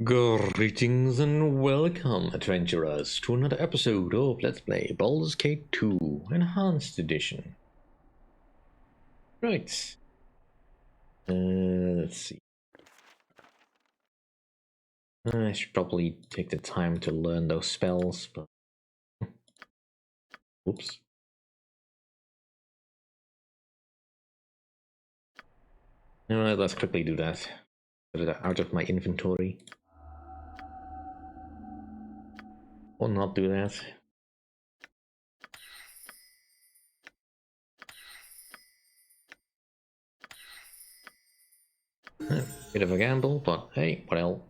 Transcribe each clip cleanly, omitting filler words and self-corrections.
Greetings and welcome, adventurers, to another episode of Let's Play Baldur's Gate 2 Enhanced Edition. Right. Let's see. I should probably take the time to learn those spells, but... Oops. Alright, let's quickly do that. Get it out of my inventory. Or not do that. Bit of a gamble, but hey, well.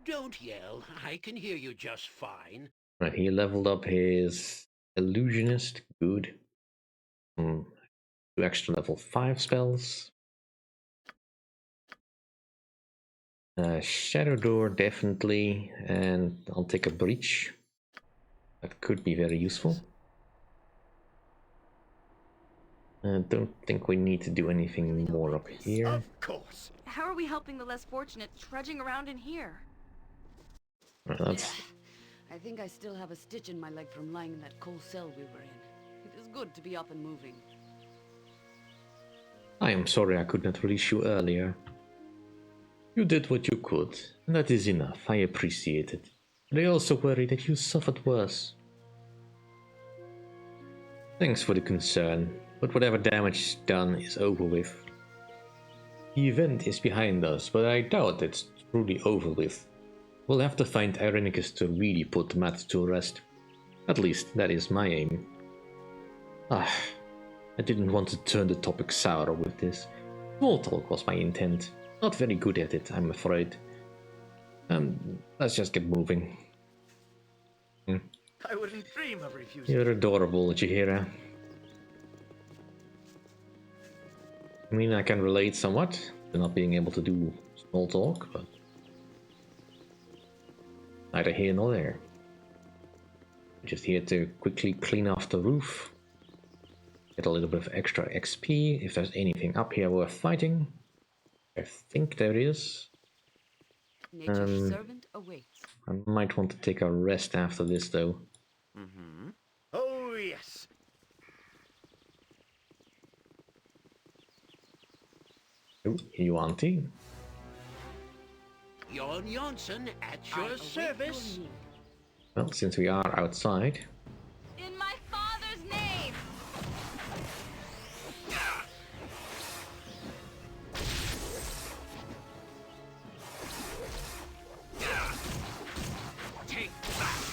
Don't yell. I can hear you just fine. Right, he leveled up his Illusionist. Good. 2 extra level 5 spells. Shadow Door, definitely, and I'll take a Breach. That could be very useful. Don't think we need to do anything more up here. Of course. How are we helping the less fortunate trudging around in here? Right, that's... I think I still have a stitch in my leg from lying in that coal cell we were in. It is good to be up and moving. I am sorry I could not release you earlier. You did what you could, and that is enough. I appreciate it. But I also worry that you suffered worse. Thanks for the concern, but whatever damage done is over with. The event is behind us, but I doubt it's truly over with. We'll have to find Irenicus to really put Matt to rest. At least, that is my aim. I didn't want to turn the topic sour with this. Small talk was my intent. Not very good at it, I'm afraid. Let's just get moving. I wouldn't dream of refusing. You're adorable, Chihira. I mean, I can relate somewhat to not being able to do small talk, but neither here nor there. Just here to quickly clean off the roof. Get a little bit of extra XP if there's anything up here worth fighting. I think there is. Nature's servant awaits. I might want to take a rest after this though. Mm-hmm. Oh, yes. Oh, you auntie. Jon Jonsson at your service. Well, since we are outside. In my father's name! Take that.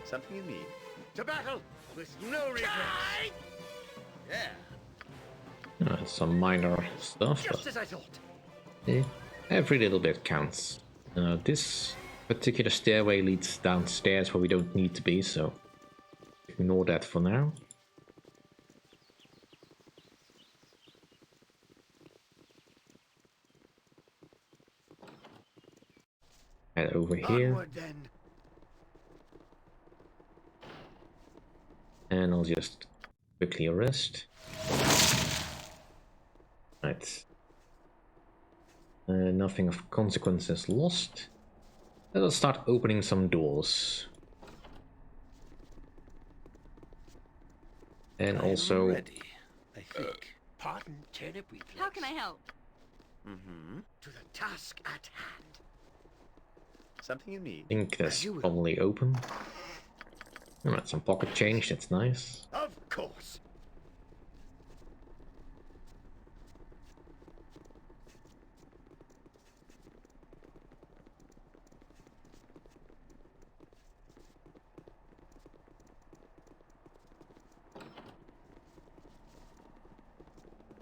Something you need? To battle with no regrets. Yeah. Some minor stuff, Just but as I thought. every little bit counts. This particular stairway leads downstairs where we don't need to be, so ignore that for now. Head over here. Onward, then. And I'll just quickly rest. Right. Nothing of consequences lost. Let us start opening some doors. And also... Ready, I think. Pardon turnip reflex. How can I help? Mm-hmm. To the task at hand. Something you need? I think that's You will. probably open. Alright, some pocket change, that's nice. Of course.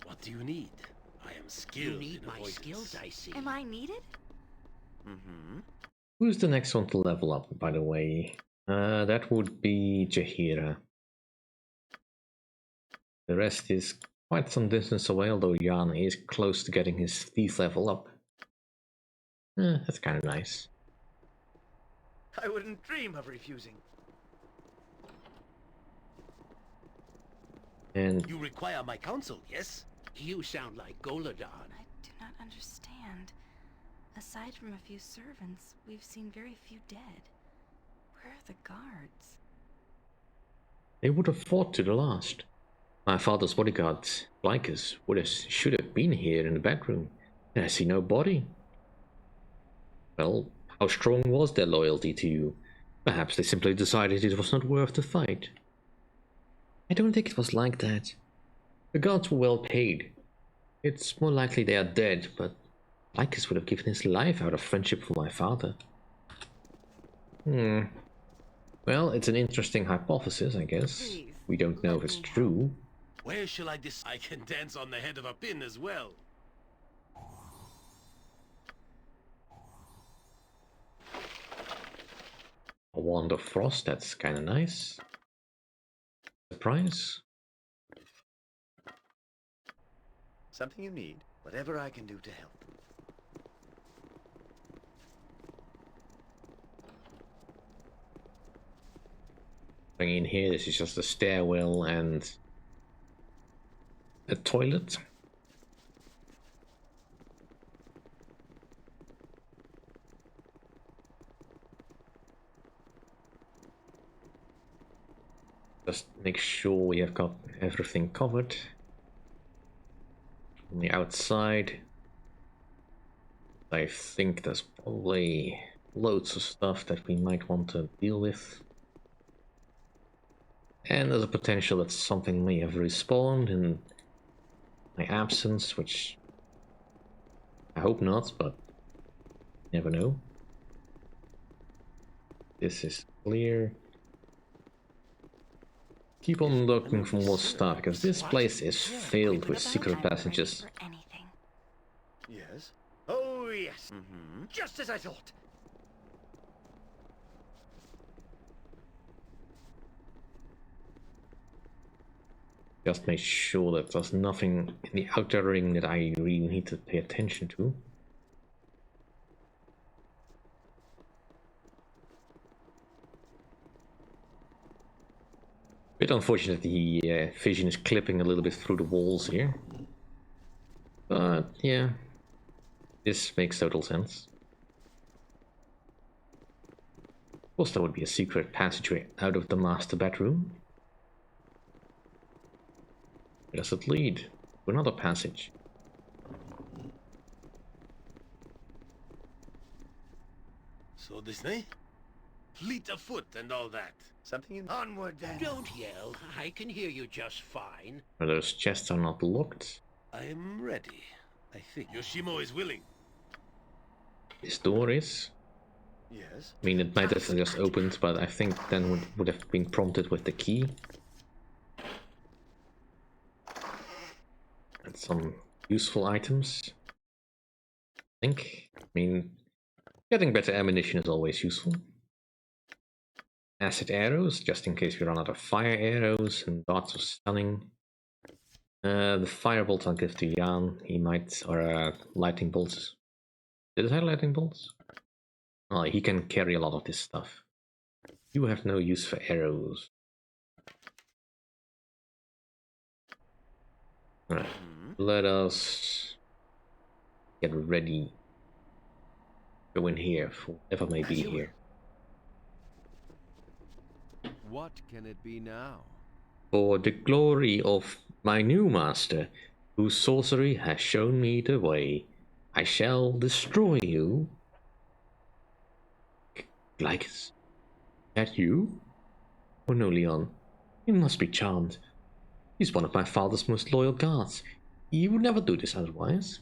What do you need? I am skilled. You need in my avoidance. skills, I see. Am I needed? Mm-hmm. Who's the next one to level up, by the way? That would be Jahira. The rest is quite some distance away, although Jan is close to getting his thief level up. That's kind of nice. I wouldn't dream of refusing. And You require my counsel, yes? You sound like Goladon. I do not understand. Aside from a few servants, we've seen very few dead. Where are the guards? they would have fought to the last. My father's bodyguard, Lycus, should have been here in the bedroom. And I see no body. Well, how strong was their loyalty to you? Perhaps they simply decided it was not worth the fight. I don't think it was like that. The guards were well paid. It's more likely they are dead, but Lycus would have given his life out of friendship for my father. Well, it's an interesting hypothesis, I guess. Please, We don't know if it's true. Where shall I I can dance on the head of a pin as well. A wand of frost, that's kinda nice. Surprise? Something you need? Whatever I can do to help. Going in here, this is just a stairwell and a toilet. Just make sure we have got everything covered. On the outside, I think there's probably loads of stuff that we might want to deal with. And there's a potential that something may have respawned in my absence, which I hope not, but you never know. This is clear. Keep on looking for more stuff, because this place is filled with secret passages. For anything. Yes? Oh, yes. Mm-hmm. Just as I thought. Just make sure that there's nothing in the outer ring that I really need to pay attention to. Bit unfortunate the vision is clipping a little bit through the walls here. But yeah, this makes total sense. Of course, there would be a secret passageway out of the master bedroom. Where does it lead? To another passage. So this night? Fleet of foot and all that. Something you Onward then. Don't yell. I can hear you just fine. Where those chests are not locked. I am ready, I think. Yoshimo is willing. This door is. Yes? I mean, it might have just opened, but I think then would have been prompted with the key. And some useful items. I think. I mean, getting better ammunition is always useful. Acid arrows, just in case we run out of fire arrows, and darts of stunning. The firebolt I'll give to Jan. He might, or lightning bolts. Did it have lightning bolts? Oh, he can carry a lot of this stuff. You have no use for arrows. Alright, let us get ready. Go in here for whatever may be here. What can it be now? For the glory of my new master, whose sorcery has shown me the way, I shall destroy you. Lycus, that you? Oh no, Leon, you must be charmed. He's one of my father's most loyal guards. He would never do this otherwise.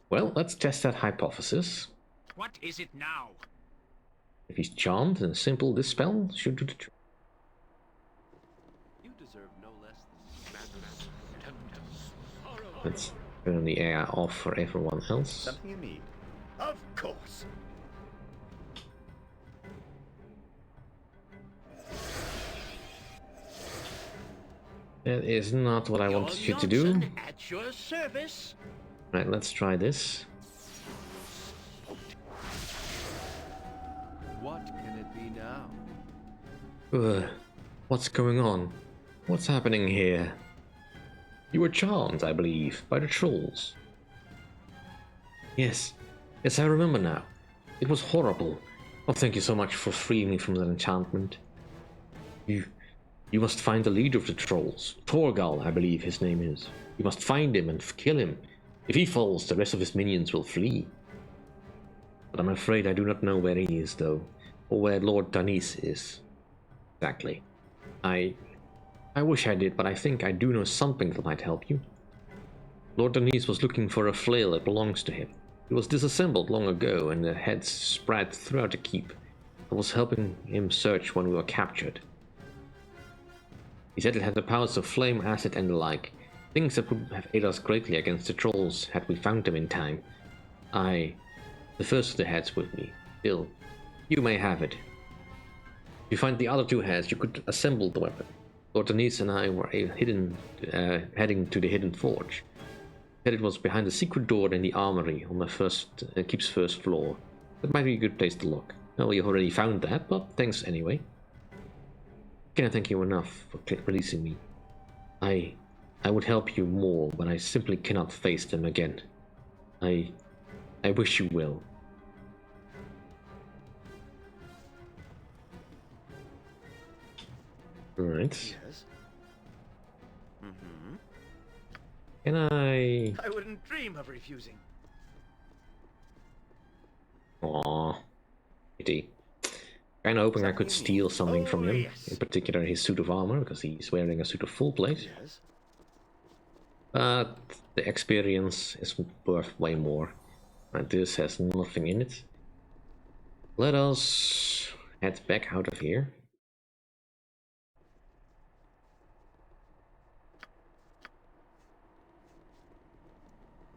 Well, let's test that hypothesis. What is it now? If he's charmed and simple, this spell should do the trick. You deserve no less than... Let's turn the air off for everyone else. Something you need? Of course. That is not what I wanted you to do. Johnson at your service. Right, let's try this. What can it be now? What's going on? What's happening here? You were charmed, I believe, by the trolls. Yes, I remember now. It was horrible. Oh, thank you so much for freeing me from that enchantment. You must find the leader of the trolls. Torgal, I believe his name is. You must find him and kill him. If he falls, the rest of his minions will flee. But I'm afraid I do not know where he is, though, or where Lord Danis is. Exactly. I wish I did, but I think I do know something that might help you. Lord Danis was looking for a flail that belongs to him. It was disassembled long ago, and the heads spread throughout the keep. I was helping him search when we were captured. He said it had the powers of flame, acid, and the like. Things that would have aided us greatly against the trolls had we found them in time. The first of the heads with me. Still, you may have it. If you find the other two heads, you could assemble the weapon. Lord Denise and I were heading to the hidden forge. Said it was behind the secret door in the armory on the keep's first floor. That might be a good place to look. Well, you already found that, but thanks anyway. Can't thank you enough for releasing me. I would help you more, but I simply cannot face them again. I wish you well. Alright. Yes. Mm-hmm. Can I... I wouldn't dream of refusing. Aww. Pity. Kinda hoping I could steal something from him. Yes. In particular his suit of armor, because he's wearing a suit of full plate. Yes. But the experience is worth way more. And this has nothing in it. Let us head back out of here.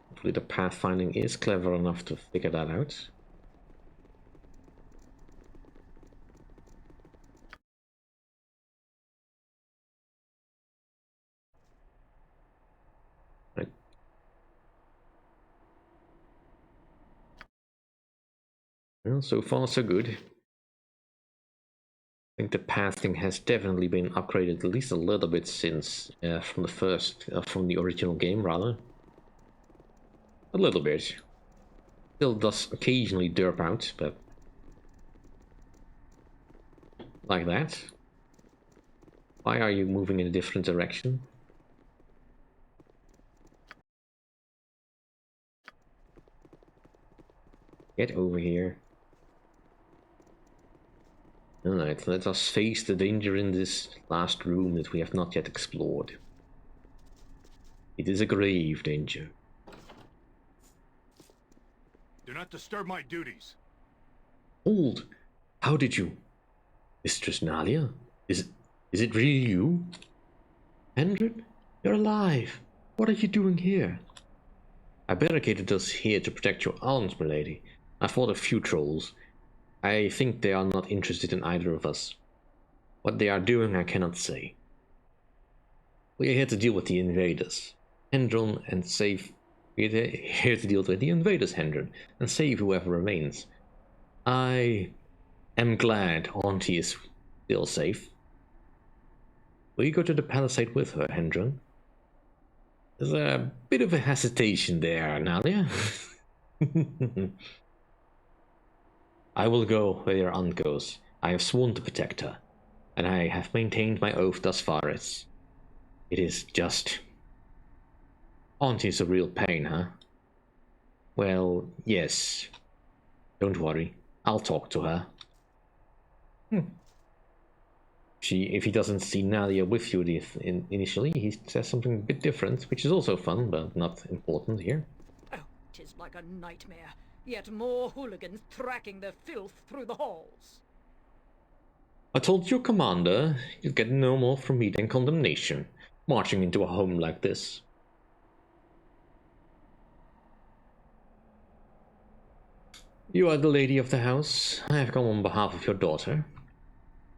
Hopefully the pathfinding is clever enough to figure that out. Right. Well, so far so good. I think the pathing has definitely been upgraded at least a little bit since from the original game rather. A little bit. Still does occasionally derp out, but like that. Why are you moving in a different direction? Get over here. Alright, let us face the danger in this last room that we have not yet explored. It is a grave danger. Do not disturb my duties. Hold! How did you... Mistress Nalia? Is it really you? Hendren? You're alive! What are you doing here? I barricaded us here to protect your arms, milady. I fought a few trolls. I think they are not interested in either of us. What they are doing I cannot say. We are here to deal with the invaders. Hendron and save... We are here to deal with the invaders, Hendron, and save whoever remains. I am glad Auntie is still safe. Will you go to the palisade with her, Hendron? There's a bit of a hesitation there, Nalia. I will go where your aunt goes. I have sworn to protect her, and I have maintained my oath thus far. It is just... Auntie's a real pain, huh? Well, yes. Don't worry. I'll talk to her. If he doesn't see Nalia with you initially, he says something a bit different, which is also fun, but not important here. Oh, 'tis like a nightmare. Yet more hooligans tracking their filth through the halls. I told your commander you'd get no more from me than condemnation, marching into a home like this. You are the lady of the house. I have come on behalf of your daughter.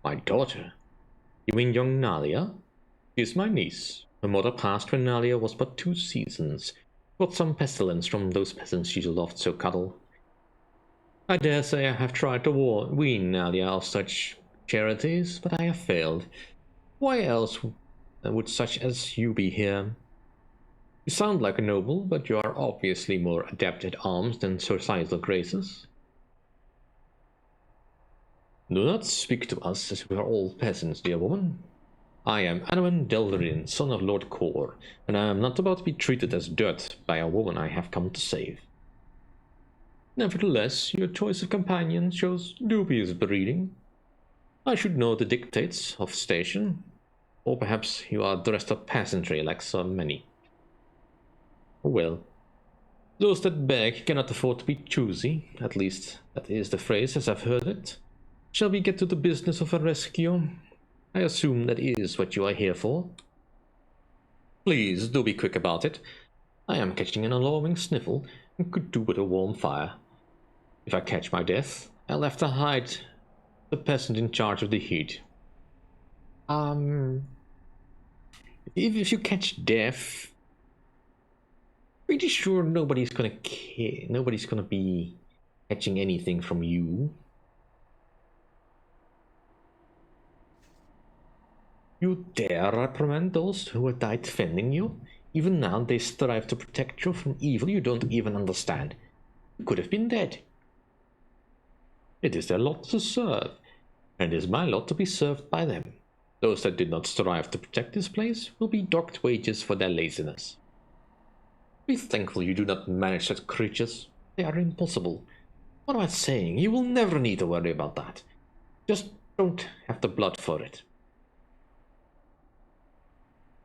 My daughter? You mean young Nalia? She is my niece. Her mother passed when Nalia was but 2 seasons. Got some pestilence from those peasants she loved so cuddle. I dare say I have tried to wean Nalia of such charities, but I have failed. Why else would such as you be here? You sound like a noble, but you are obviously more adept at arms than societal graces. Do not speak to us as we are all peasants, dear woman. I am Anowin Delverin, son of Lord Kor, and I am not about to be treated as dirt by a woman I have come to save. Nevertheless, your choice of companion shows dubious breeding. I should know the dictates of station, or perhaps you are dressed up peasantry like so many. Oh well. Those that beg cannot afford to be choosy, at least that is the phrase as I've heard it. Shall we get to the business of a rescue? I assume that is what you are here for. Please do be quick about it. I am catching an alarming sniffle and could do with a warm fire. If I catch my death, I'll have to hide the peasant in charge of the heat. If you catch death, pretty sure nobody's gonna care. Nobody's gonna be catching anything from you. You dare reprimand those who have died defending you? Even now they strive to protect you from evil you don't even understand. You could have been dead. It is their lot to serve, and it is my lot to be served by them. Those that did not strive to protect this place will be docked wages for their laziness. Be thankful you do not manage such creatures. They are impossible. What am I saying? You will never need to worry about that. Just don't have the blood for it.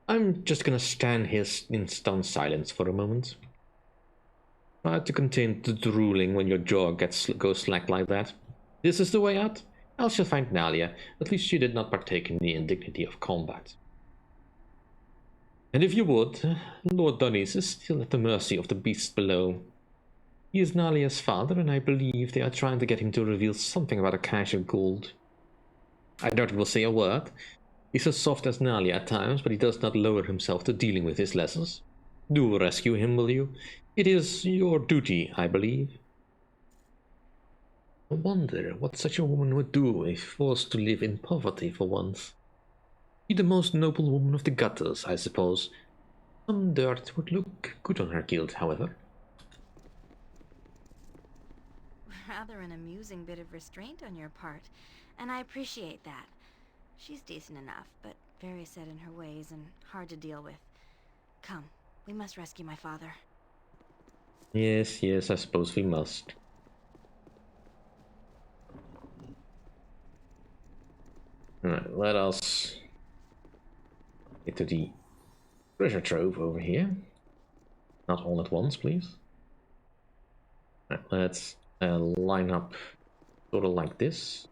I'm just gonna stand here in stone silence for a moment. Try to contain the drooling when your jaw goes slack like that. This is the way out. I shall find Nalia. At least she did not partake in the indignity of combat. And if you would, Lord Donis is still at the mercy of the beasts below. He is Nalia's father, and I believe they are trying to get him to reveal something about a cache of gold. I doubt he will say a word. He's as soft as Nalia at times, but he does not lower himself to dealing with his lessons. Do rescue him, will you? It is your duty, I believe. I wonder what such a woman would do if forced to live in poverty for once. Be the most noble woman of the gutters, I suppose. Some dirt would look good on her guild, however. Rather an amusing bit of restraint on your part, and I appreciate that. She's decent enough, but very set in her ways and hard to deal with. Come, we must rescue my father. Yes, I suppose we must. Alright, let us get to the treasure trove over here. Not all at once, please. Alright, let's line up sort of like this.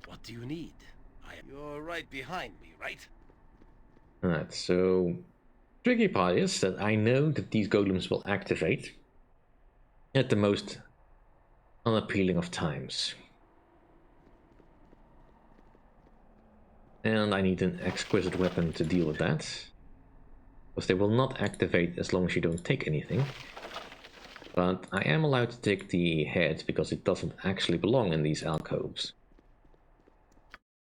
What do you need? You're right behind me, right? Alright, so tricky part is that I know that these golems will activate at the most unappealing of times. And I need an exquisite weapon to deal with that. Because they will not activate as long as you don't take anything. But I am allowed to take the head because it doesn't actually belong in these alcoves.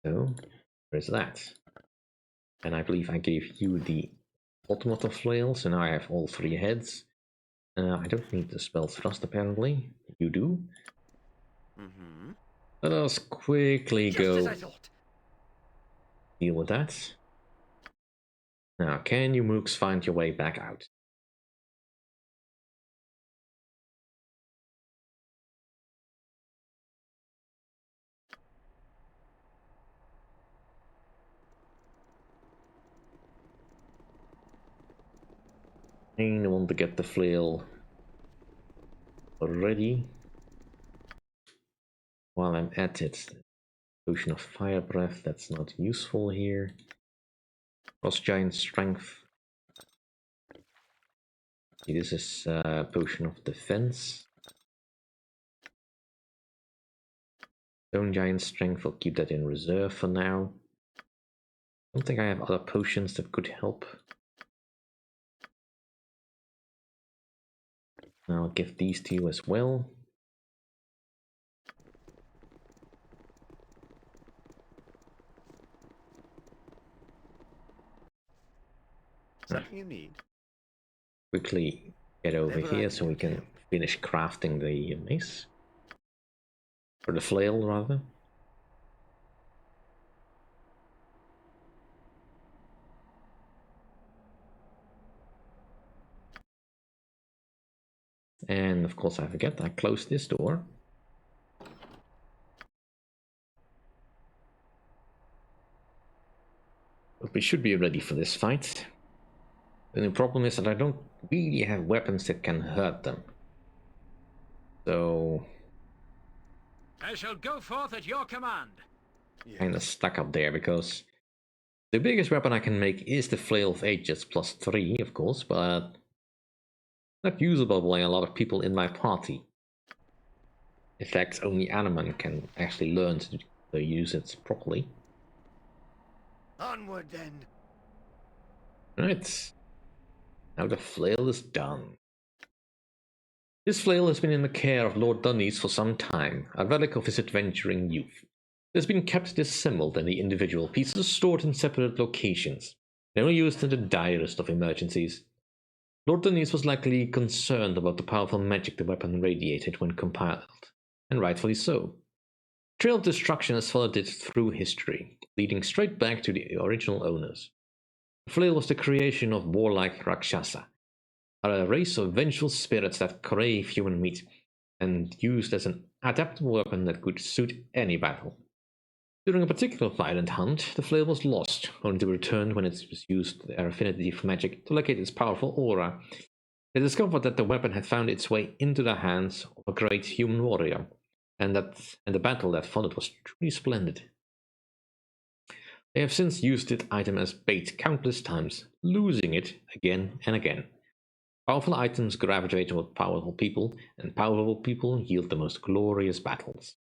So, there's that. And I believe I gave you the ultimate flail, so now I have all three heads. I don't need the spell thrust apparently. You do. Let us quickly Just as go I thought. deal with that. Now, can you mooks find your way back out? I want to get the flail ready. While I'm at it, potion of fire breath, that's not useful here. Cross giant strength. This is potion of defense. Stone giant strength, I'll keep that in reserve for now. I don't think I have other potions that could help. I'll give these to you as well. Something you need? Quickly get over Whatever I here can so do we to can help. finish crafting the mace. Or the flail, rather. And of course I forget, I closed this door. But we should be ready for this fight. The only problem is that I don't really have weapons that can hurt them. So, I shall go forth at your command. kinda stuck up there because the biggest weapon I can make is the Flail of Ages plus 3, of course, but not usable by a lot of people in my party. In fact, only Animan can actually learn to use it properly. Onward then. Right. Now the flail is done. This flail has been in the care of Lord Dunnes for some time, a relic of his adventuring youth. It has been kept disassembled and the individual pieces stored in separate locations, and only used in the direst of emergencies. Lord Dunnes was likely concerned about the powerful magic the weapon radiated when compiled, and rightfully so. The trail of destruction has followed it through history, leading straight back to the original owners. The flail was the creation of warlike Rakshasa, a race of vengeful spirits that crave human meat, and used as an adaptable weapon that could suit any battle. During a particular violent hunt, the flail was lost, only to return when it was used their affinity for magic to locate its powerful aura. They discovered that the weapon had found its way into the hands of a great human warrior, and the battle that followed was truly splendid. They have since used this item as bait countless times, losing it again and again. Powerful items gravitate toward powerful people, and powerful people yield the most glorious battles.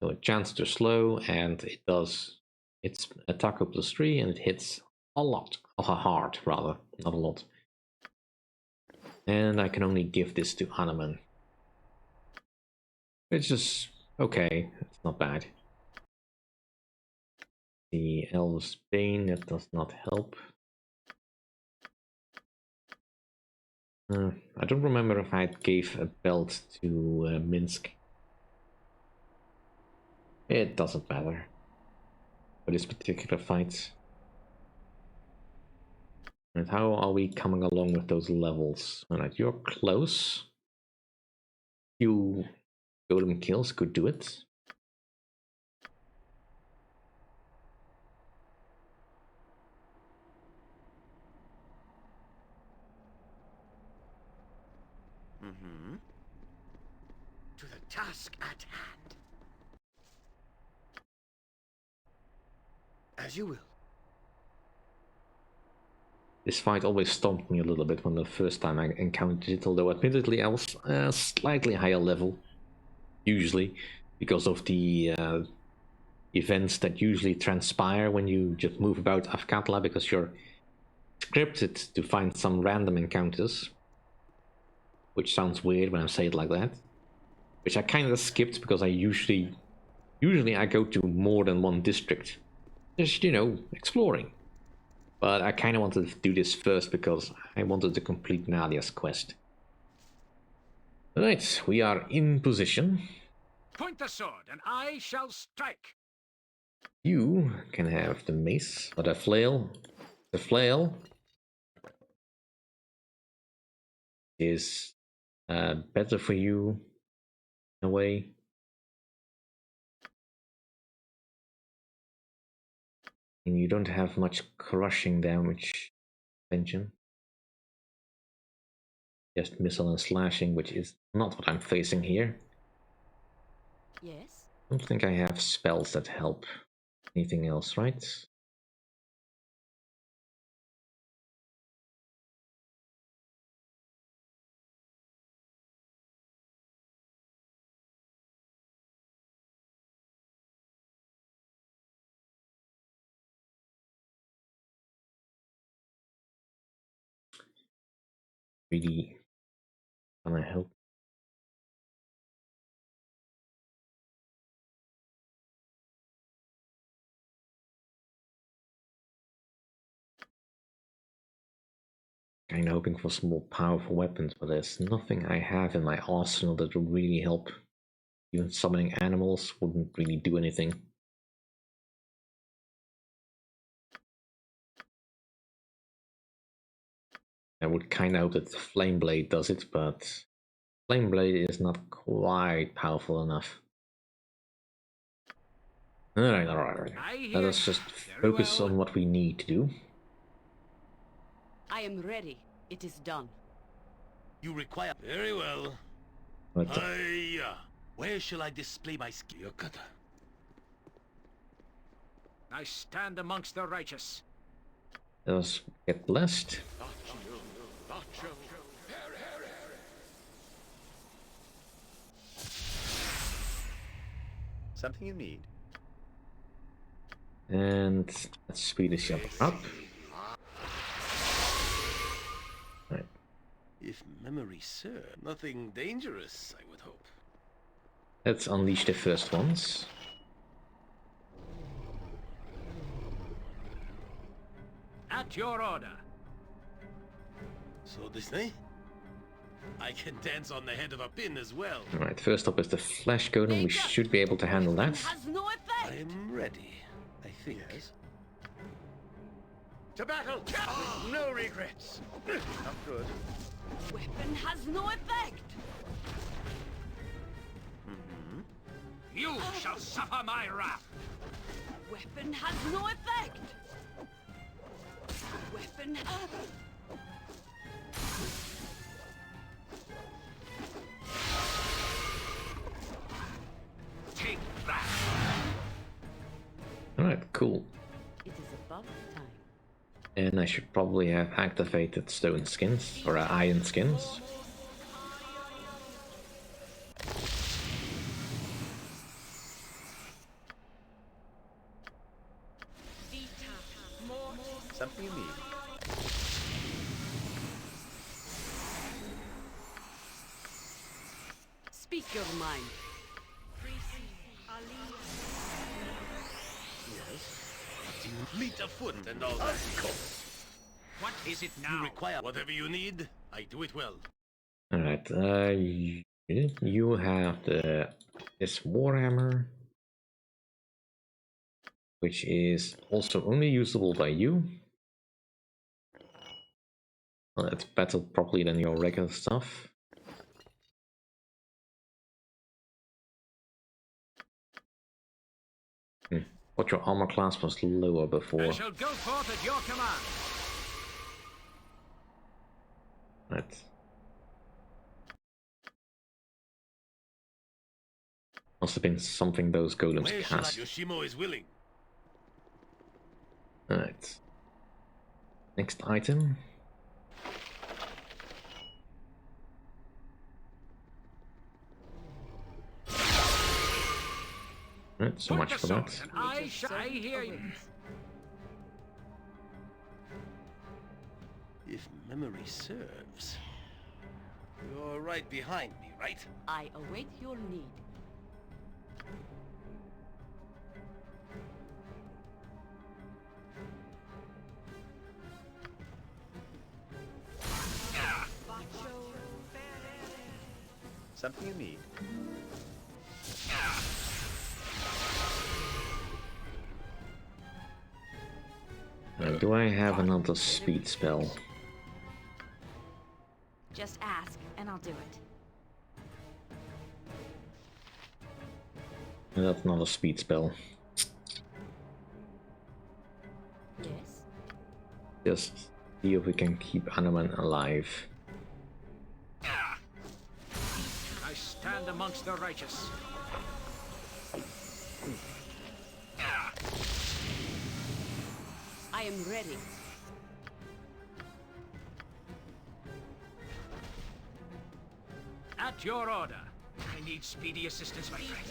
So a chance to slow, and it does its attack up plus 3, and it hits a lot, hard rather, not a lot. And I can only give this to Hanuman. It's just okay, it's not bad. The Elves' Bane, that does not help. I don't remember if I gave a belt to Minsk. It doesn't matter for this particular fight. And how are we coming along with those levels? Alright, you're close. Few golem kills could do it. Mm-hmm. To the task at hand. As you will. This fight always stumped me a little bit when the first time I encountered it, although admittedly I was slightly higher level, usually, because of the events that usually transpire when you just move about Afkatla, because you're scripted to find some random encounters, which sounds weird when I say it like that, which I kind of skipped because I usually I go to more than one district, just, you know, exploring. But I kind of wanted to do this first because I wanted to complete Nadia's quest. Alright, we are in position. Point the sword, and I shall strike. You can have the mace, or the flail. The flail is better for you in a way. And you don't have much crushing damage engine. Just missile and slashing, which is not what I'm facing here. Yes? I don't think I have spells that help. Anything else, right? Really gonna help. Kinda hoping for some more powerful weapons, but there's nothing I have in my arsenal that would really help. Even summoning animals wouldn't really do anything. I would kinda hope that the Flame Blade does it, but Flame Blade is not quite powerful enough. Alright. Let us just focus on what we need to do. I am ready. It is done. You require... Very well. But Hiya! Where shall I display my skill? Yokata. I stand amongst the righteous. let us get blessed. Something you need. And let's speed this up. Right. If memory serves, nothing dangerous, I would hope. Let's unleash the first ones. At your order. So this night, I can dance on the head of a pin as well. Alright, first up is the Flash Golem. We should be able to handle that. Has no effect. I'm ready, I think. Yes. To battle! With no regrets. Not good. Weapon has no effect. You shall suffer my wrath! Weapon has no effect. Weapon. Take that! Alright, cool. It is about time. And I should probably have activated stone skins, or iron skins. Something you need. Speak your mind. Fleet of foot and all that. What is it You now? require whatever you need, I do it well. Alright, you have this Warhammer, which is also only usable by you. Well, it's better properly than your regular stuff. But your armor class was lower before. I shall go forth at your command. Right. Must have been something those golems Where shall I? cast. Yoshimo is willing. Alright. Next item. Right, so much for that. And I hear you. If memory serves. You're right behind me, right? I await your need. Something you need. Do I have another speed spell? Just ask, and I'll do it. That's another speed spell. Yes? Just see if we can keep Anoman alive. I stand amongst the righteous. I am ready. At your order. I need speedy assistance, my friend,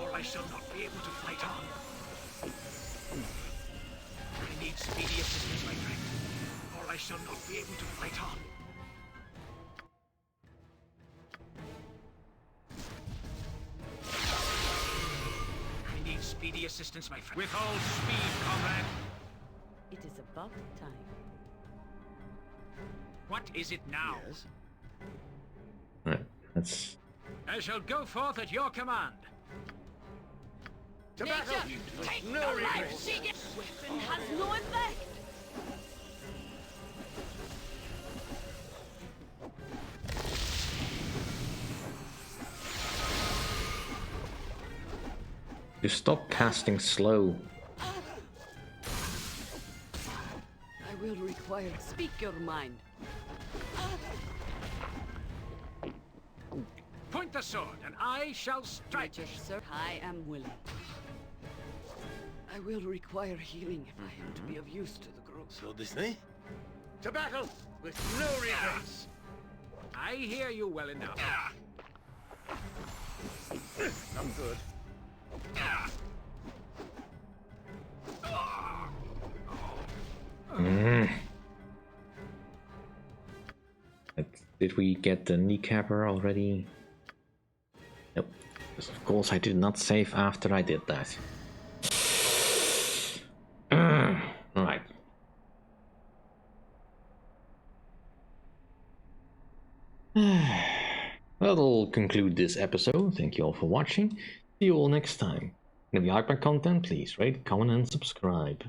or I shall not be able to fight on. I need speedy assistance, my friend, or I shall not be able to fight on. I need speedy assistance, my friend. With all speed, comrade. It is about time. What is it now? Yes. Right, that's... I shall go forth at your command. To battle! Take No the regrets. life she gets. Weapon has no effect. You stop casting slow. I will require. Speak your mind. Point the sword, and I shall strike. Righteous sir, I am willing. I will require healing if I am to be of use to the group. So this night? To battle with no regrets. I hear you well enough. I'm good. Did we get the kneecapper already? Nope. Because of course I did not save after I did that. Alright. That'll conclude this episode. Thank you all for watching. See you all next time. And if you like my content, please rate, comment, and subscribe.